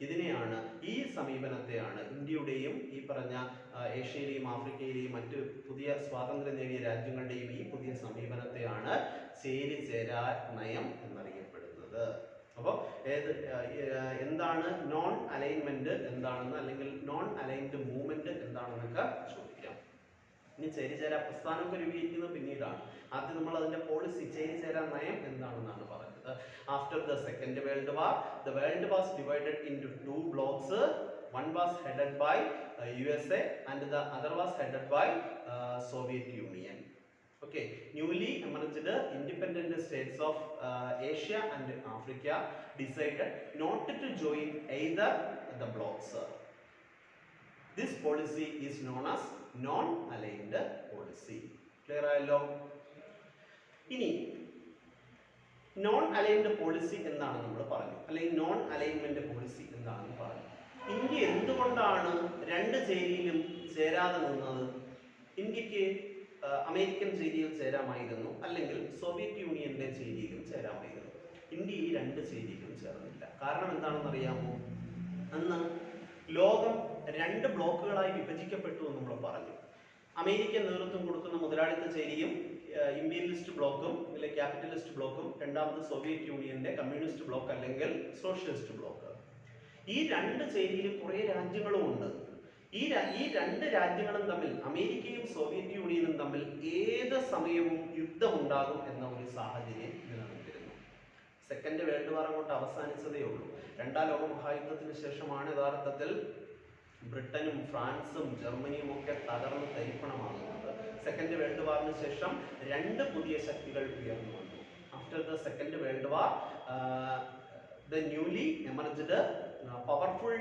A: ഇതിനെയാണ്, ഈ സമീപനത്തെയാണ് ഇന്ത്യയുടെയും ഈ പറഞ്ഞ ഏഷ്യയിലെയും ആഫ്രിക്കയിലെയും മറ്റ് പുതിയ സ്വാതന്ത്ര്യം നേടിയ രാജ്യങ്ങളുടെയും ഈ പുതിയ സമീപനത്തെയാണ് ചേരിചേരാ നയം എന്നറിയപ്പെടുന്നത്. അപ്പോൾ എന്താണ് നോൺ അലൈൻമെന്റ് എന്താണെന്ന്, അല്ലെങ്കിൽ നോൺ അലൈൻഡ് മൂവ്മെന്റ് എന്താണെന്നൊക്കെ ചോദിക്കാം. ഇനി ചേരിചേരാ പ്രസ്ഥാനമൊക്കെ രൂപീകരിക്കുന്നത് പിന്നീടാണ്. ആദ്യം നമ്മൾ അതിന്റെ പോളിസി, ചേരിചേരാ നയം എന്താണെന്നാണ് പറഞ്ഞത്. After the Second World War, the world was divided into two blocks. One was headed by USA and the other was headed by Soviet Union. Okay, newly emerged independent states of Asia and Africa decided not to join either the blocks. This policy is known as non-aligned policy. Clear ആയല്ലോ? ഇനി non aligned policy എന്താണ് നമ്മൾ പറഞ്ഞു, അല്ലെങ്കിൽ non alignment policy എന്താണെന്ന് പറഞ്ഞു. India എന്തുകൊണ്ടാണ് രണ്ട് ചേരിയിലും ചേരാതെ നിന്നത്? ഇന്ത്യക്ക് അമേരിക്കൻ ചേരിയിൽ ചേരാമായിരുന്നു, അല്ലെങ്കിൽ സോവിയറ്റ് യൂണിയന്റെ ചേരിയിലും ചേരാമായിരുന്നു. ഇന്ത്യ ഈ രണ്ട് ചേരിയിലും ചേർന്നില്ല. കാരണം എന്താണെന്ന് അറിയാമോ? അന്ന് ലോകം രണ്ട് ബ്ലോക്കുകളായി വിഭജിക്കപ്പെട്ടു എന്ന് നമ്മൾ പറഞ്ഞു. അമേരിക്ക നേതൃത്വം കൊടുക്കുന്ന മുതലാളിത്ത ചേരിയും ഇമ്പീരിയലിസ്റ്റ് ബ്ലോക്കും അല്ലെങ്കിൽ ക്യാപിറ്റലിസ്റ്റ് ബ്ലോക്കും, രണ്ടാമത് സോവിയറ്റ് യൂണിയന്റെ കമ്മ്യൂണിസ്റ്റ് ബ്ലോക്ക് അല്ലെങ്കിൽ സോഷ്യലിസ്റ്റ് ബ്ലോക്ക്. ഈ രണ്ട് ചേരിയിലും കുറെ രാജ്യങ്ങളും ഉണ്ട്. ഈ രണ്ട് രാജ്യങ്ങളും തമ്മിൽ, അമേരിക്കയും സോവിയറ്റ് യൂണിയനും തമ്മിൽ ഏത് സമയവും യുദ്ധമുണ്ടാകും എന്ന ഒരു സാഹചര്യം നിലനിന്നിരുന്നു. സെക്കൻഡ് വേൾഡ് വാർ അങ്ങോട്ട് അവസാനിച്ചതേ ഉള്ളൂ. രണ്ടാം ലോക മഹായുദ്ധത്തിന് ശേഷമാണ് യഥാർത്ഥത്തിൽ ബ്രിട്ടനും ഫ്രാൻസും ജർമ്മനിയും ഒക്കെ തകർന്ന് തരിപ്പണമാകുന്നത്. സെക്കൻഡ് വേൾഡ് വാറിന് ശേഷം രണ്ട് പുതിയ ശക്തികൾ ഉയർന്നു വന്നു. After the second world war, the newly emerged powerful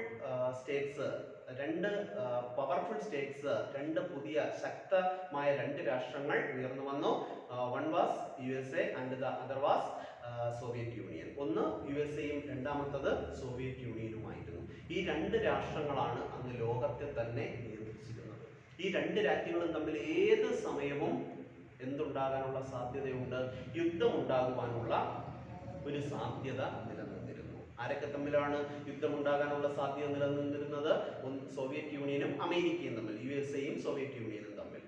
A: States, രണ്ട് പുതിയ ശക്തമായ രണ്ട് രാഷ്ട്രങ്ങൾ ഉയർന്നു വന്നു. One was USA and the other was Soviet union. ഒന്ന് USA-യും രണ്ടാമത്തത് സോവിയറ്റ് യൂണിയനുമായിരുന്നു. ഈ രണ്ട് രാഷ്ട്രങ്ങളാണ് അന്ന് ലോകത്തെ തന്നെ നിയന്ത്രിച്ചിരുന്നത്. ഈ രണ്ട് രാജ്യങ്ങളും തമ്മിൽ ഏത് സമയവും എന്തുണ്ടാകാനുള്ള സാധ്യതയുണ്ട്? യുദ്ധം ഉണ്ടാകുവാനുള്ള ഒരു സാധ്യത നിലനിന്നിരുന്നു. ആരൊക്കെ തമ്മിലാണ് യുദ്ധമുണ്ടാകാനുള്ള സാധ്യത നിലനിന്നിരുന്നത്? സോവിയറ്റ് യൂണിയനും അമേരിക്കയും തമ്മിൽ, USA-യും സോവിയറ്റ് യൂണിയനും തമ്മിൽ.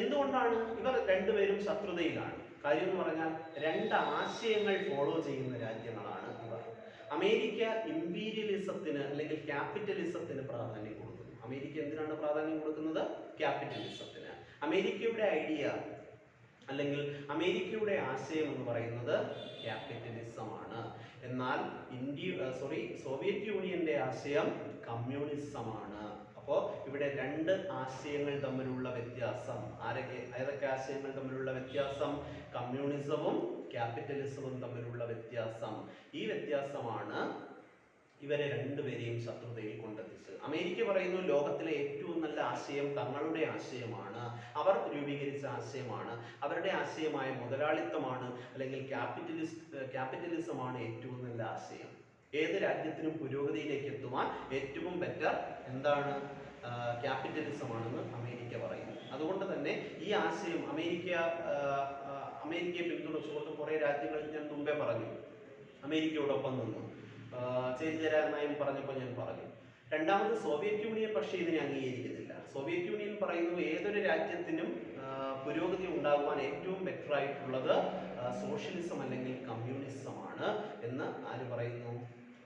A: എന്തുകൊണ്ടാണ്? ഇവർ രണ്ടുപേരും ശത്രുതയിലാണ്. കാര്യം എന്ന് പറഞ്ഞാൽ രണ്ട് ആശയങ്ങൾ ഫോളോ ചെയ്യുന്ന രാജ്യങ്ങളാണ് ഇവർ. അമേരിക്ക ഇമ്പീരിയലിസത്തിന് അല്ലെങ്കിൽ ക്യാപിറ്റലിസത്തിന് പ്രാധാന്യം കൊടുക്കുന്നു. അമേരിക്ക എന്തിനാണ് പ്രാധാന്യം കൊടുക്കുന്നത്? ക്യാപിറ്റലിസത്തിന്. അമേരിക്കയുടെ ഐഡിയ അല്ലെങ്കിൽ അമേരിക്കയുടെ ആശയം എന്ന് പറയുന്നത് ക്യാപിറ്റലിസമാണ്. എന്നാൽ സോവിയറ്റ് യൂണിയന്റെ ആശയം കമ്മ്യൂണിസമാണ്. അപ്പോൾ ഇവിടെ രണ്ട് ആശയങ്ങൾ തമ്മിലുള്ള വ്യത്യാസം. ഏതൊക്കെ ആശയങ്ങൾ തമ്മിലുള്ള വ്യത്യാസം? കമ്മ്യൂണിസവും ക്യാപിറ്റലിസവും തമ്മിലുള്ള വ്യത്യാസം. ഈ വ്യത്യാസമാണ് ഇവരെ രണ്ടുപേരെയും ശത്രുതയിൽ കൊണ്ടെത്തിച്ചത്. അമേരിക്ക പറയുന്നു ലോകത്തിലെ ഏറ്റവും നല്ല ആശയം തങ്ങളുടെ ആശയമാണ്, അവർ രൂപീകരിച്ച ആശയമാണ്, അവരുടെ ആശയമായ മുതലാളിത്തമാണ് അല്ലെങ്കിൽ ക്യാപിറ്റലിസമാണ് ഏറ്റവും നല്ല ആശയം. ഏത് രാജ്യത്തിനും പുരോഗതിയിലേക്ക് എത്തുവാൻ ഏറ്റവും ബെറ്റർ എന്താണ്? ക്യാപിറ്റലിസമാണെന്ന് അമേരിക്ക പറയുന്നു. അതുകൊണ്ട് തന്നെ ഈ ആശയം അമേരിക്കയെ പിന്തുണച്ചുകൊണ്ട് കുറേ രാജ്യങ്ങൾ ഞാൻ മുമ്പേ പറഞ്ഞു അമേരിക്കയോടൊപ്പം നിന്നു. ചേരിചേരാ നയം പറഞ്ഞപ്പോൾ ഞാൻ പറഞ്ഞു. രണ്ടാമത് സോവിയറ്റ് യൂണിയൻ പക്ഷേ ഇതിനെ അംഗീകരിക്കുന്നില്ല. സോവിയറ്റ് യൂണിയൻ പറയുന്നു ഏതൊരു രാജ്യത്തിനും പുരോഗതി ഉണ്ടാകുവാൻ ഏറ്റവും ബെറ്റർ ആയിട്ടുള്ളത് സോഷ്യലിസം അല്ലെങ്കിൽ കമ്മ്യൂണിസമാണ് എന്ന് ആര് പറയുന്നു?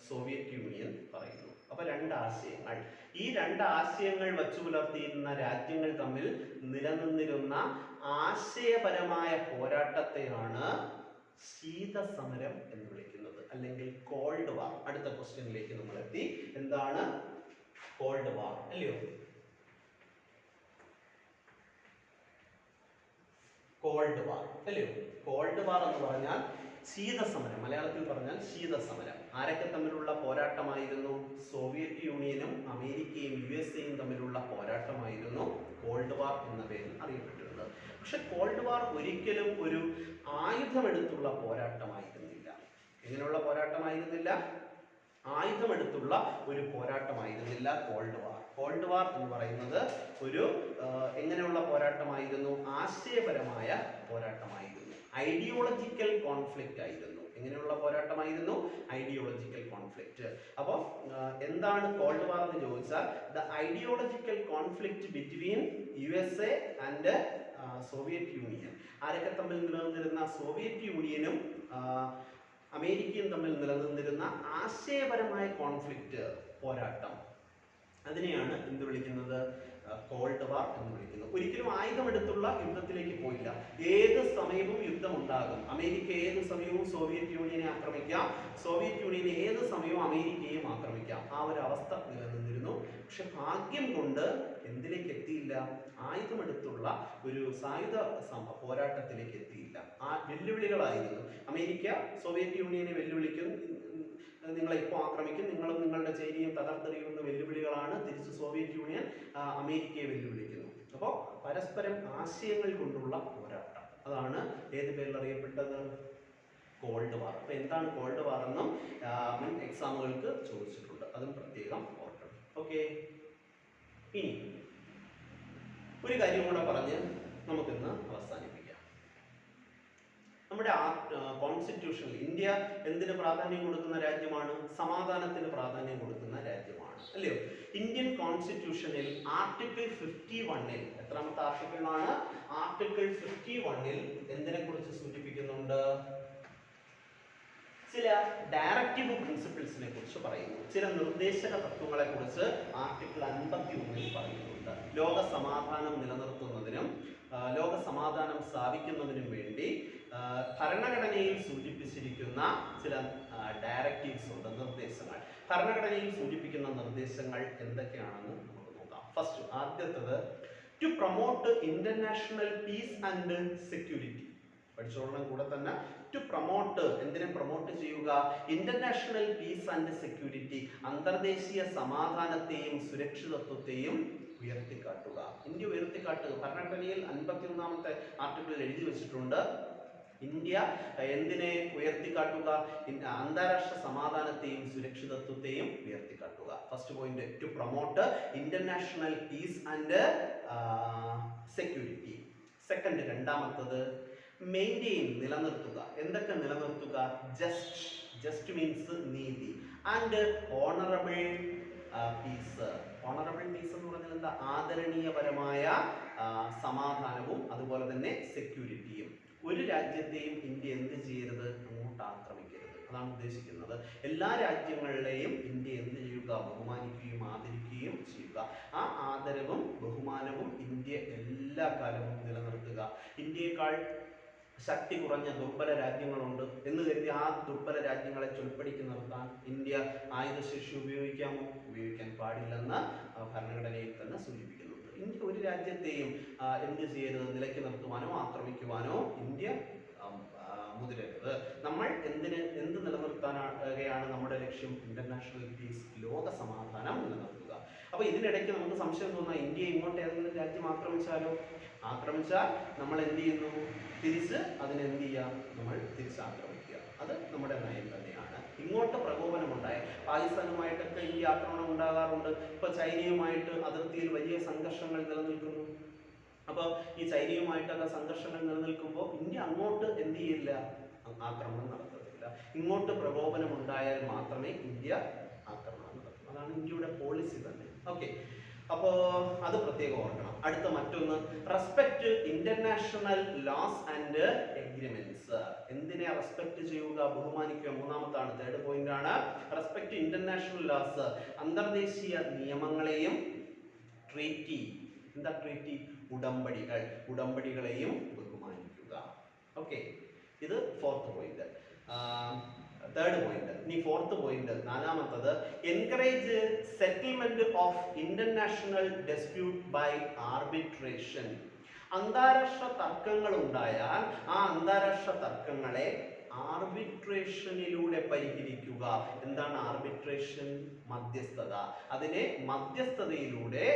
A: സോവിയറ്റ് യൂണിയൻ പറയുന്നു. അപ്പൊ രണ്ട് ആശയങ്ങൾ, ഈ രണ്ട് ആശയങ്ങൾ വച്ചു പുലർത്തിയിരുന്ന രാജ്യങ്ങൾ തമ്മിൽ നിലനിന്നിരുന്ന ആശയപരമായ പോരാട്ടത്തെയാണ് ശീതസമരം എന്ന് വിളിക്കുന്നത്, അല്ലെങ്കിൽ കോൾഡ് വാർ. അടുത്ത ക്വസ്റ്റ്യനിലേക്ക് നമ്മൾ എത്തി. എന്താണ് കോൾഡ് വാർ? അല്ലയോ, കോൾഡ് വാർ അല്ലയോ? കോൾഡ് വാർ എന്ന് പറഞ്ഞാൽ ശീതസമരം, മലയാളത്തിൽ പറഞ്ഞാൽ ശീതസമരം. ആരൊക്കെ തമ്മിലുള്ള പോരാട്ടമായിരുന്നു? സോവിയറ്റ് യൂണിയനും അമേരിക്കയും USA തമ്മിലുള്ള പോരാട്ടമായിരുന്നു കോൾഡ് വാർ എന്ന പേരിൽ അറിയപ്പെട്ടിരുന്നത്. പക്ഷെ കോൾഡ് വാർ ഒരിക്കലും ഒരു ആയുധമെടുത്തുള്ള പോരാട്ടമായിരുന്നില്ല. എങ്ങനെയുള്ള പോരാട്ടമായിരുന്നില്ല? ആയുധമെടുത്തുള്ള ഒരു പോരാട്ടമായിരുന്നില്ല കോൾഡ് വാർ. കോൾഡ് വാർ എന്ന് പറയുന്നത് ഒരു എങ്ങനെയുള്ള പോരാട്ടമായിരുന്നു? ആശയപരമായ പോരാട്ടമായിരുന്നു, ഐഡിയോളജിക്കൽ കോൺഫ്ലിക്റ്റ് ആയിരുന്നു. എങ്ങനെയുള്ള പോരാട്ടമായിരുന്നു? Ideological conflict. അപ്പോൾ എന്താണ് കോൾഡ് വാർ എന്ന് ചോദിച്ചാൽ, the ideological conflict between USA and Soviet union. ആരൊക്കെ തമ്മിൽ നിലനിന്നിരുന്ന? സോവിയറ്റ് യൂണിയനും അമേരിക്കയും തമ്മിൽ നിലനിന്നിരുന്ന ആശയപരമായ കോൺഫ്ലിക്റ്റ്, പോരാട്ടം, അതിനെയാണ് എന്ത് വിളിക്കുന്നത്? കോൾഡ് വാർ എന്ന് വിളിക്കുന്നത്. ഒരിക്കലും ആയുധമെടുത്തുള്ള യുദ്ധത്തിലേക്ക് പോയില്ല. ഏത് സമയവും യുദ്ധം ഉണ്ടാകും. അമേരിക്ക ഏത് സമയവും സോവിയറ്റ് യൂണിയനെ ആക്രമിക്കാം, സോവിയറ്റ് യൂണിയനെ ഏത് സമയവും അമേരിക്കയെയും ആക്രമിക്കാം. ആ ഒരു അവസ്ഥ നിലനിന്നിരുന്നു. പക്ഷെ ഭാഗ്യം കൊണ്ട് എന്തിലേക്ക് എത്തിയില്ല? ആയുധമെടുത്തുള്ള ഒരു സായുധ പോരാട്ടത്തിലേക്ക് എത്തിയില്ല. ആ വെല്ലുവിളികളായിരുന്നു. അമേരിക്ക സോവിയറ്റ് യൂണിയനെ വെല്ലുവിളിക്കും, നിങ്ങളെ ഇപ്പോൾ ആക്രമിക്കും, നിങ്ങളും നിങ്ങളുടെ ചൈനയും തകർത്തെറിയുന്ന വെല്ലുവിളികളാണ്. തിരിച്ച് സോവിയറ്റ് യൂണിയൻ അമേരിക്കയെ വെല്ലുവിളിക്കുന്നു. അപ്പോൾ പരസ്പരം ആശയങ്ങൾ കൊണ്ടുള്ള പോരാട്ടം, അതാണ് ഏത് പേരിൽ അറിയപ്പെട്ടത്? കോൾഡ് വാർ. അപ്പോൾ എന്താണ് കോൾഡ് വാർ എന്നും മുൻ എക്സാമുകൾക്ക് ചോദിച്ചിട്ടുണ്ട്, അതും പ്രത്യേകം ഓർക്കണം. ഓക്കെ, ഇനി ഒരു കാര്യം കൂടെ പറഞ്ഞ് നമുക്കിന്ന് അവസാനിപ്പിക്കാം. നമ്മുടെ കോൺസ്റ്റിറ്റ്യൂഷനിൽ ഇന്ത്യ എന്തിന് പ്രാധാന്യം കൊടുക്കുന്ന രാജ്യമാണ്? സമാധാനത്തിന് പ്രാധാന്യം കൊടുക്കുന്ന രാജ്യമാണ്, അല്ലയോ? ഇന്ത്യൻ കോൺസ്റ്റിറ്റ്യൂഷനിൽ ആർട്ടിക്കിൾ 51-ൽ, എത്രാമത്തെ ആർട്ടിക്കിളാണ്? ആർട്ടിക്കിൾ 51-ൽ എന്തിനെ കുറിച്ച് സൂചിപ്പിക്കുന്നുണ്ട്? ചില ഡയറക്റ്റീവ് പ്രിൻസിപ്പിൾസിനെ കുറിച്ച് പറയുന്നു, ചില നിർദ്ദേശക തത്വങ്ങളെ കുറിച്ച് ആർട്ടിക്കിൾ 51-ൽ പറയുന്നുണ്ട്. ലോക സമാധാനം നിലനിർത്തുന്നതിനും ലോക സമാധാനം സ്ഥാപിക്കുന്നതിനും വേണ്ടി ഭരണഘടനയിൽ സൂചിപ്പിച്ചിരിക്കുന്ന ചില ഡയറക്റ്റീവ്സ് ഉണ്ട്, നിർദ്ദേശങ്ങൾ. ഭരണഘടനയിൽ സൂചിപ്പിക്കുന്ന നിർദ്ദേശങ്ങൾ എന്തൊക്കെയാണെന്ന് നമുക്ക് നോക്കാം. ഫസ്റ്റ്, ആദ്യത്തേത് to promote international peace and security. പഠിച്ചോളണം കൂടെ തന്നെ. ടു പ്രൊമോട്ട്, എന്തിനെ പ്രൊമോട്ട് ചെയ്യുക? ഇന്റർനാഷണൽ പീസ് ആൻഡ് സെക്യൂരിറ്റി, അന്തർദേശീയ സമാധാനത്തെയും സുരക്ഷിതത്വത്തെയും ഉയർത്തിക്കാട്ടുക. ഇന്ത്യ ഉയർത്തിക്കാട്ടുക. ഭരണഘടനയിൽ 51-ാമത്തെ ആർട്ടിക്കിളിൽ എഴുതി വെച്ചിട്ടുണ്ട്, ഇന്ത്യ എന്തിനെ ഉയർത്തിക്കാട്ടുക? അന്താരാഷ്ട്ര സമാധാനത്തെയും സുരക്ഷിതത്വത്തെയും ഉയർത്തിക്കാട്ടുക. First point, to promote international peace and security. Second, രണ്ടാമത്തത് മെയിൻറ്റെയിൻ, നിലനിർത്തുക. എന്തൊക്കെ നിലനിർത്തുക? ജസ്റ്റ് മീൻസ് നീതി, and honourable peace. Honourable peace എന്ന് പറഞ്ഞാൽ എന്താ? ആദരണീയപരമായ സമാധാനവും അതുപോലെ തന്നെ സെക്യൂരിറ്റിയും. ഒരു രാജ്യത്തെയും ഇന്ത്യ എന്ത് ചെയ്യരുത്? അങ്ങോട്ട് ആക്രമിക്കരുത്, അതാണ് ഉദ്ദേശിക്കുന്നത്. എല്ലാ രാജ്യങ്ങളിലെയും ഇന്ത്യ എന്ത് ചെയ്യുക? ബഹുമാനിക്കുകയും ആദരിക്കുകയും ചെയ്യുക. ആ ആദരവും ബഹുമാനവും ഇന്ത്യ എല്ലാ കാലവും നിലനിർത്തുക. ഇന്ത്യയെക്കാൾ ശക്തി കുറഞ്ഞ ദുർബല രാജ്യങ്ങളുണ്ട് എന്ന് കരുതി ആ ദുർബല രാജ്യങ്ങളെ ചൊൽപ്പടിക്ക് നിർത്താൻ ഇന്ത്യ ആയുധശേഷി ഉപയോഗിക്കാമോ? ഉപയോഗിക്കാൻ പാടില്ലെന്ന് ഭരണഘടനയിൽ തന്നെ സൂചിപ്പിക്കുന്നുണ്ട്. ഇന്ത്യ ഒരു രാജ്യത്തെയും എന്ത് ചെയ്യരുത്? നിലയ്ക്ക് നിർത്തുവാനോ ആക്രമിക്കുവാനോ ഇന്ത്യ മുതിരരുത്. നമ്മൾ എന്ത് നിലനിർത്താനാണ് നമ്മുടെ ലക്ഷ്യം? ഇന്റർനാഷണൽ പീസ്, ലോക സമാധാനം നിലനിർത്തുക. അപ്പൊ ഇതിനിടയ്ക്ക് നമുക്ക് സംശയം തോന്നാം, ഇന്ത്യ ഇങ്ങോട്ട് ഏതെങ്കിലും രാജ്യം ആക്രമിച്ചാലോ? ആക്രമിച്ചാൽ നമ്മൾ എന്ത് ചെയ്യുന്നു? തിരിച്ച് അതിനെന്ത് ചെയ്യാം? നമ്മൾ തിരിച്ചാക്രമിക്കുക. അത് നമ്മുടെ നയം തന്നെയാണ്. ഇങ്ങോട്ട് പ്രകോപനമുണ്ടായ പാകിസ്ഥാനുമായിട്ടൊക്കെ ഇന്ത്യ ആക്രമണം ഉണ്ടാകാറുണ്ട്. ഇപ്പൊ ചൈനയുമായിട്ട് അതിർത്തിയിൽ വലിയ സംഘർഷങ്ങൾ നിലനിൽക്കുന്നു. അപ്പോൾ ഈ ചൈനയുമായിട്ടൊക്കെ സംഘർഷങ്ങൾ നിലനിൽക്കുമ്പോൾ ഇന്ത്യ അങ്ങോട്ട് എന്ത് ചെയ്യില്ല? ആക്രമണം നടത്തത്തില്ല. ഇങ്ങോട്ട് പ്രകോപനം ഉണ്ടായാൽ മാത്രമേ ഇന്ത്യ ആക്രമണം നടത്തൂ. അതാണ് ഇന്ത്യയുടെ പോളിസി തന്നെ. ഓക്കെ, അപ്പോൾ അത് പ്രത്യേകം ഓർക്കണം. അടുത്ത മറ്റൊന്ന് respect international laws and agreements. എന്തിനെ റെസ്പെക്ട് ചെയ്യുക, ബഹുമാനിക്കുക. മൂന്നാമത്താണ്, തേർഡ് പോയിന്റ് ആണ്. റെസ്പെക്ട് ഇന്റർനാഷണൽ ലോസ്, അന്തർദേശീയ നിയമങ്ങളെയും ട്രീറ്റി, എന്താ ട്രീറ്റി, ഉടമ്പടികളെയും ബഹുമാനിക്കുക. ഓക്കെ, ഇത് ഫോർത്ത് പോയിന്റ്. Third point. ഇനി ഫോർത്ത് പോയിന്റ്, നാലാമത്തത് encourage settlement of international dispute by arbitration. അന്താരാഷ്ട്ര തർക്കങ്ങൾ ഉണ്ടായാൽ ആ അന്താരാഷ്ട്ര തർക്കങ്ങളെ ആർബിട്രേഷനിലൂടെ പരിഹരിക്കുക. എന്താണ് ആർബിട്രേഷൻ? മധ്യസ്ഥത. അതിനെ മധ്യസ്ഥതയിലൂടെ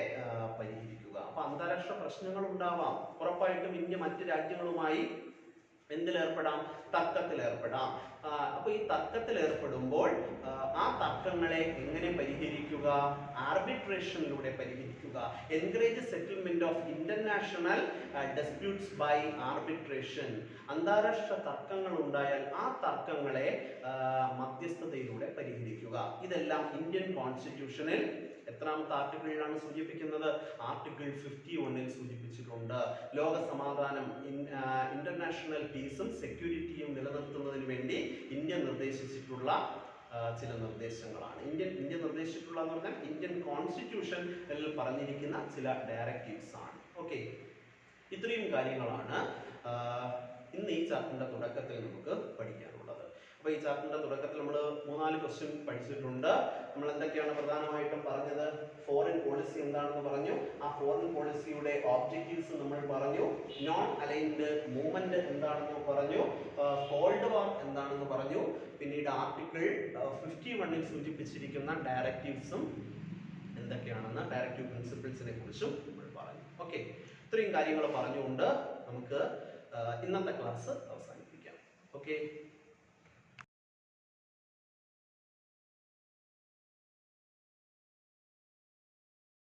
A: പരിഹരിക്കുക. അപ്പൊ അന്താരാഷ്ട്ര പ്രശ്നങ്ങൾ ഉണ്ടാവാം. ഉറപ്പായിട്ടും ഇന്ത്യ മറ്റ് രാജ്യങ്ങളുമായി എന്തിലേർപ്പെടാം? തർക്കത്തിലേർപ്പെടാം. അപ്പൊ ഈ തർക്കത്തിൽ ഏർപ്പെടുമ്പോൾ ആ തർക്കങ്ങളെ എങ്ങനെ പരിഹരിക്കുക? ആർബിട്രേഷനിലൂടെ പരിഹരിക്കുക. Encourage settlement of international disputes by arbitration. അന്താരാഷ്ട്ര തർക്കങ്ങൾ ഉണ്ടായാൽ ആ തർക്കങ്ങളെ മധ്യസ്ഥതയിലൂടെ പരിഹരിക്കുക. ഇതെല്ലാം ഇന്ത്യൻ കോൺസ്റ്റിറ്റ്യൂഷനിൽ എത്രാമത്തെ ആർട്ടിക്കിളിലാണ് സൂചിപ്പിക്കുന്നത്? ആർട്ടിക്കിൾ 51-ൽ സൂചിപ്പിച്ചിട്ടുണ്ട്. ലോക സമാധാനം, ഇന്റർനാഷണൽ പീസും സെക്യൂരിറ്റിയും നിലനിർത്തുന്നതിന് വേണ്ടി ഇന്ത്യ നിർദ്ദേശിച്ചിട്ടുള്ള ചില നിർദ്ദേശങ്ങളാണ്. ഇന്ത്യ നിർദ്ദേശിച്ചിട്ടുള്ള എന്ന് പറഞ്ഞാൽ ഇന്ത്യൻ കോൺസ്റ്റിറ്റ്യൂഷനിൽ പറഞ്ഞിരിക്കുന്ന ചില ഡയറക്റ്റീവ്സ് ആണ്. ഓക്കെ, ഇത്രയും കാര്യങ്ങളാണ് ഇന്ന് ഈ ചാപ്റ്ററിന്റെ തുടക്കത്തിൽ നമുക്ക് പഠിക്കാനുള്ളത്. അപ്പോൾ ഈ ചാപ്റ്ററിന്റെ തുടക്കത്തിൽ നമ്മൾ 3-4 ക്വസ്റ്റ്യൻ പഠിച്ചിട്ടുണ്ട്. നമ്മൾ എന്തൊക്കെയാണ് പ്രധാനമായിട്ടും പറഞ്ഞത്? ഫോറിൻ പോളിസി എന്താണെന്ന് പറഞ്ഞു. ആ ഫോറിൻ പോളിസിയുടെ ഓബ്ജക്റ്റീവ്സ് നമ്മൾ പറഞ്ഞു. നോൺ അലൈൻഡ് മൂവ്മെന്റ് എന്താണെന്ന് പറഞ്ഞു. കോൾഡ് വാർ എന്താണെന്ന് പറഞ്ഞു. പിന്നീട് ആർട്ടിക്കിൾ 51-ൽ സൂചിപ്പിച്ചിരിക്കുന്ന ഡയറക്റ്റീവ്സും എന്തൊക്കെയാണെന്ന്, ഡയറക്റ്റീവ് പ്രിൻസിപ്പിൾസിനെ കുറിച്ചും നമ്മൾ പറഞ്ഞു. ഓക്കെ, ഇത്രയും കാര്യങ്ങൾ പറഞ്ഞുകൊണ്ട് നമുക്ക് ഇന്നത്തെ ക്ലാസ് അവസാനിപ്പിക്കാം. ഓക്കെ.